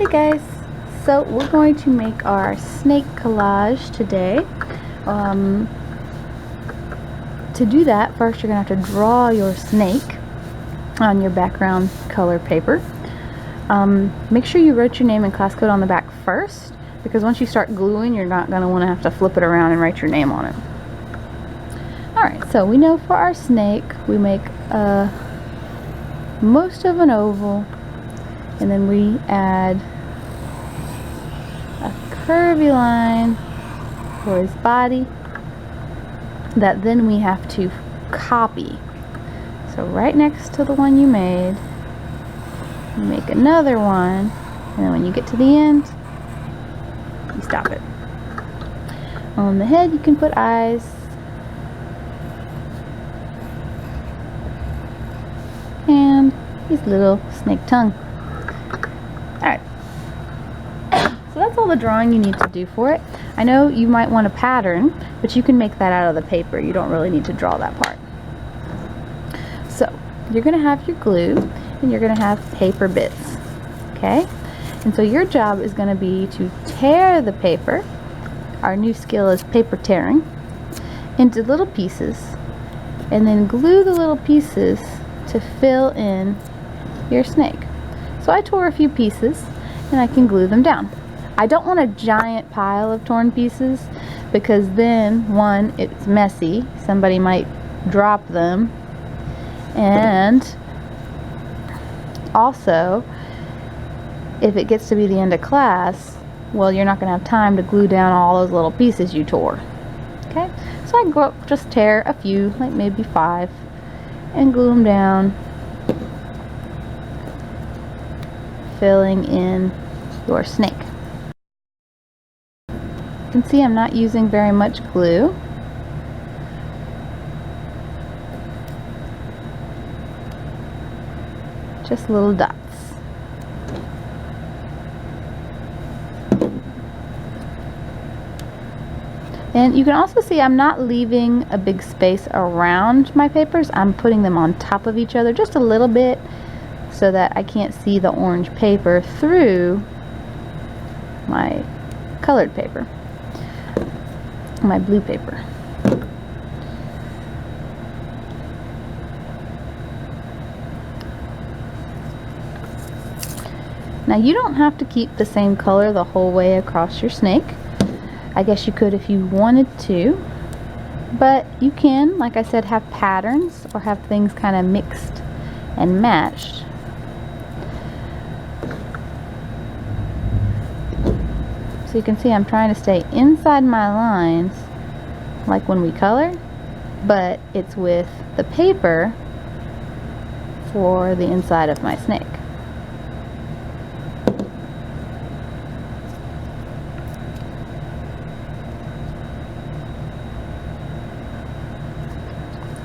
Hey guys, so we're going to make our snake collage today. To do that, first you're going to have to draw your snake on your background color paper. Make sure you wrote your name and class code on the back first, because once you start gluing, you're not going to want to have to flip it around and write your name on it. Alright, so we know for our snake, we make most of an oval, and then we add a curvy line for his body that then we have to copy. So right next to the one you made, you make another one, and then when you get to the end, you stop it. On the head you can put eyes, and his little snake tongue. Alright, so that's all the drawing you need to do for it. I know you might want a pattern, but you can make that out of the paper. You don't really need to draw that part. So you're going to have your glue, and you're going to have paper bits, okay? And so your job is going to be to tear the paper, our new skill is paper tearing, into little pieces, and then glue the little pieces to fill in your snake. So I tore a few pieces, and I can glue them down. I don't want a giant pile of torn pieces, because then, one, it's messy, somebody might drop them, and also if it gets to be the end of class, well, you're not going to have time to glue down all those little pieces you tore. Okay, so I just tear a few, like maybe 5, and glue them down, filling in your snake. You can see I'm not using very much glue. Just little dots. And you can also see I'm not leaving a big space around my papers. I'm putting them on top of each other just a little bit so that I can't see the orange paper through my colored paper, my blue paper. Now you don't have to keep the same color the whole way across your snake. I guess you could if you wanted to, but you can, like I said, have patterns or have things kind of mixed and matched. So you can see I'm trying to stay inside my lines like when we color, but it's with the paper for the inside of my snake.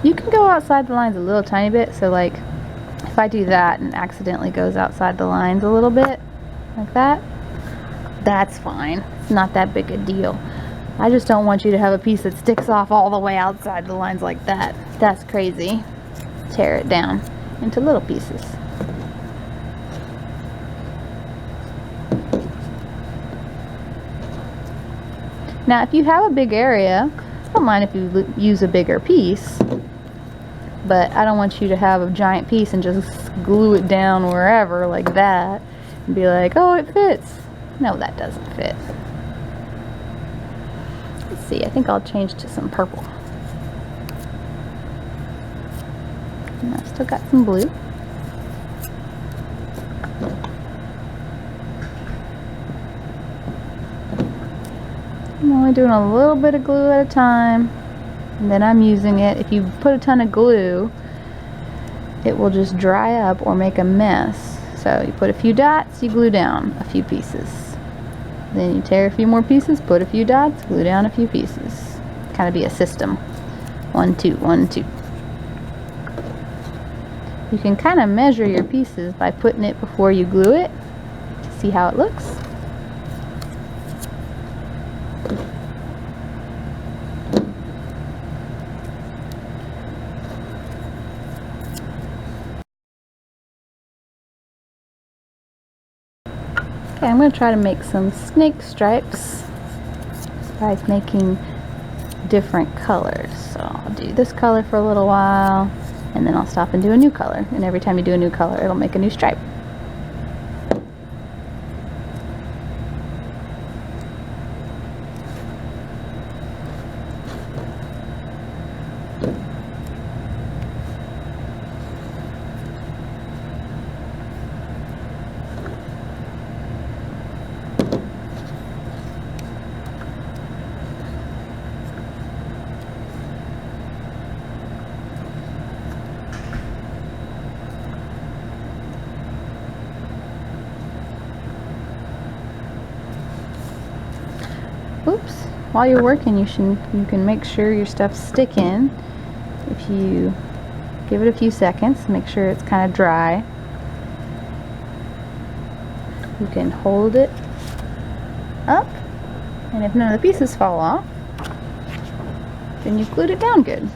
You can go outside the lines a little tiny bit, so like if I do that and accidentally goes outside the lines a little bit, like that, that's fine. It's not that big a deal. I just don't want you to have a piece that sticks off all the way outside the lines like that. That's crazy. Tear it down into little pieces. Now if you have a big area, I don't mind if you use a bigger piece, but I don't want you to have a giant piece and just glue it down wherever like that and be like, oh, it fits. No, that doesn't fit. Let's see, I think I'll change to some purple. And I've still got some blue. I'm only doing a little bit of glue at a time, and then I'm using it. If you put a ton of glue, it will just dry up or make a mess. So you put a few dots, you glue down a few pieces. Then you tear a few more pieces, put a few dots, glue down a few pieces. Kind of be a system. 1, 2, 1, 2. You can kind of measure your pieces by putting it before you glue it to see how it looks. Okay, I'm going to try to make some snake stripes by making different colors. So I'll do this color for a little while, and then I'll stop and do a new color. And every time you do a new color, it'll make a new stripe. Oops. While you're working, you can make sure your stuff's sticking. If you give it a few seconds, make sure it's kind of dry. You can hold it up, and if none of the pieces fall off, then you've glued it down good.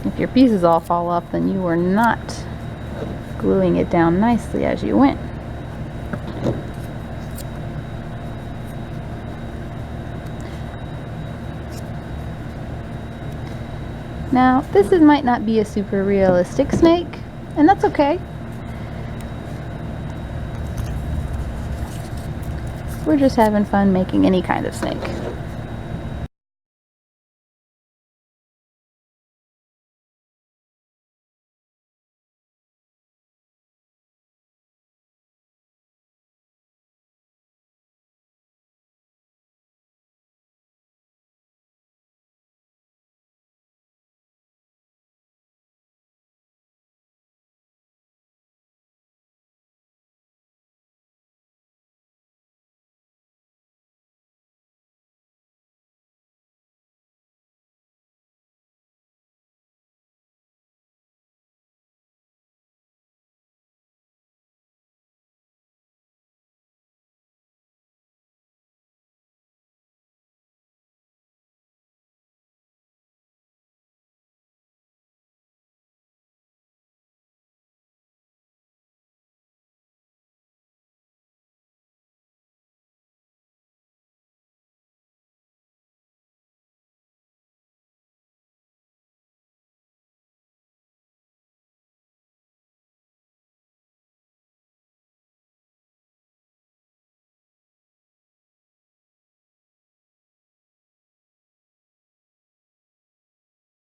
If your pieces all fall off, then you were not gluing it down nicely as you went. Now, this might not be a super realistic snake, and that's okay. We're just having fun making any kind of snake.